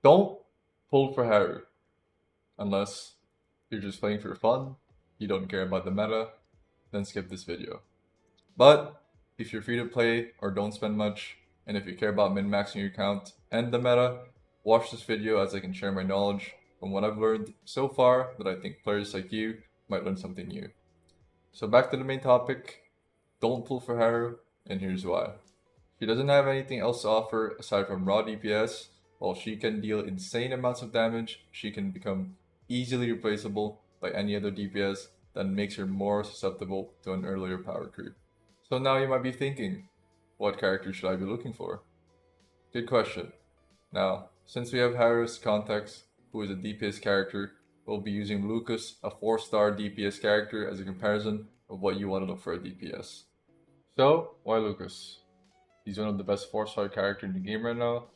Don't pull for Haru unless you're just playing for fun, you don't care about the meta, then skip this video. But if you're free to play or don't spend much, and if you care about min-maxing your account and the meta, watch this video as I can share my knowledge from what I've learned so far that I think players like you might learn something new. So back to the main topic, don't pull for Haru, and here's why. She doesn't have anything else to offer aside from raw DPS. While she can deal insane amounts of damage, she can become easily replaceable by any other DPS that makes her more susceptible to an earlier power creep. So now you might be thinking, what character should I be looking for? Good question. Now, since we have Haru's context, who is a DPS character, we'll be using Lucas, a 4-star DPS character, as a comparison of what you want to look for a DPS. So, why Lucas? He's one of the best 4-star characters in the game right now.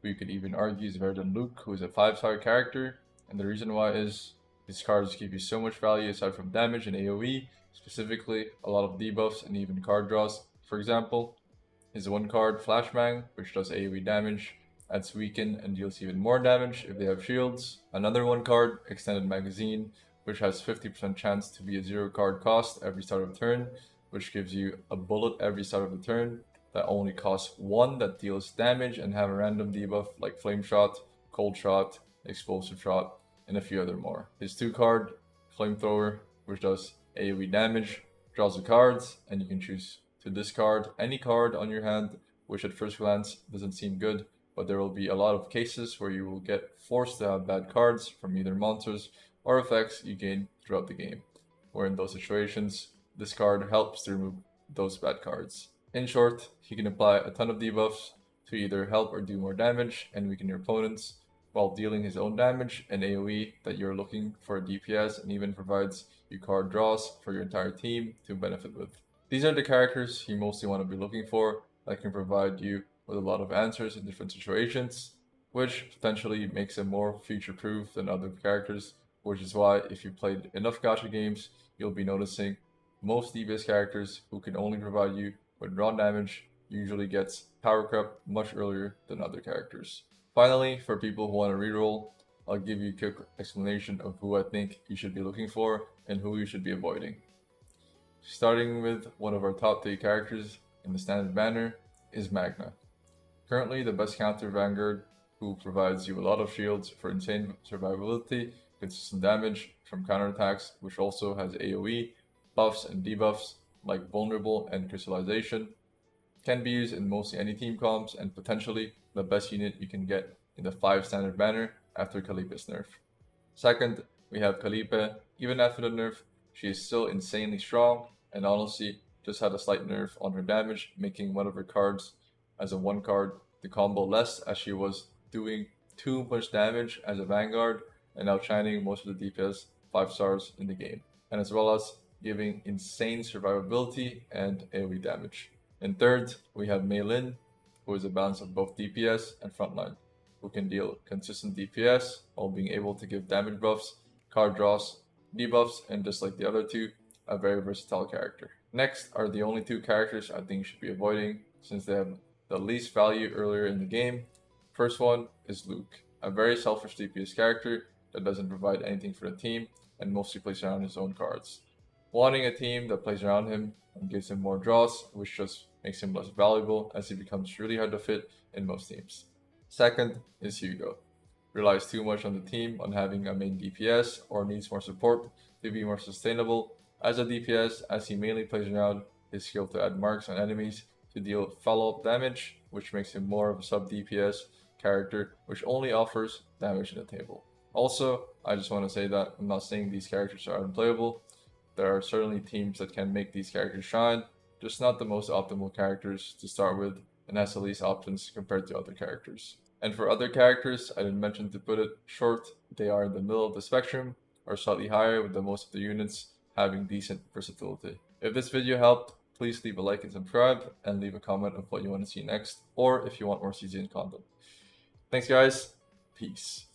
We could even argue he's better than Luke, who is a 5-star character. And the reason why is his cards give you so much value aside from damage and AoE, specifically a lot of debuffs and even card draws. For example, his one card, Flashbang, which does AoE damage, adds weaken and deals even more damage if they have shields. Another one card, Extended Magazine, which has 50% chance to be a 0 card cost every start of turn, which gives you a bullet every start of the turn that only costs 1 that deals damage and have a random debuff like Flame Shot, Cold Shot, Explosive Shot, and a few other more. His 2 card, Flamethrower, which does AoE damage, draws the cards, and you can choose to discard any card on your hand, which at first glance doesn't seem good, but there will be a lot of cases where you will get forced to have bad cards from either monsters or effects you gain throughout the game, where in those situations, this card helps to remove those bad cards. In short, he can apply a ton of debuffs to either help or do more damage and weaken your opponents, while dealing his own damage and AoE that you're looking for a DPS, and even provides you card draws for your entire team to benefit with. These are the characters you mostly want to be looking for that can provide you with a lot of answers in different situations, which potentially makes them more future-proof than other characters, which is why if you played enough gacha games, you'll be noticing most DPS characters who can only provide you with raw damage usually gets power crept much earlier than other characters. Finally, for people who want to reroll, I'll give you a quick explanation of who I think you should be looking for and who you should be avoiding. Starting with one of our top 3 characters in the standard banner is Magna. Currently the best counter vanguard who provides you a lot of shields for insane survivability, consistent damage from counterattacks, which also has AoE, buffs and debuffs like vulnerable and crystallization, can be used in mostly any team comps, and potentially the best unit you can get in the 5 standard banner after Calipe's nerf. Second, we have Calipe. Even after the nerf, she is still insanely strong, and honestly just had a slight nerf on her damage, making one of her cards as a 1 card to combo less, as she was doing too much damage as a vanguard and outshining most of the DPS 5 stars in the game, and as well as giving insane survivability and AoE damage. And third, we have Mei Lin, who is a balance of both DPS and frontline, who can deal consistent DPS while being able to give damage buffs, card draws, debuffs, and just like the other two, a very versatile character. Next are the only 2 characters I think you should be avoiding since they have the least value earlier in the game. First one is Luke, a very selfish DPS character that doesn't provide anything for the team and mostly plays around his own cards. Wanting a team that plays around him and gives him more draws, which just makes him less valuable as he becomes really hard to fit in most teams. Second is Hugo. Relies too much on the team on having a main DPS or needs more support to be more sustainable as a DPS, as he mainly plays around his skill to add marks on enemies to deal follow-up damage, which makes him more of a sub DPS character which only offers damage in the table. Also, I just want to say that I'm not saying these characters are unplayable. There are certainly teams that can make these characters shine, just not the most optimal characters to start with, and has the least options compared to other characters. And for other characters, I didn't mention to put it short, they are in the middle of the spectrum, or slightly higher with the most of the units having decent versatility. If this video helped, please leave a like and subscribe, and leave a comment of what you want to see next, or if you want more season content. Thanks guys, peace.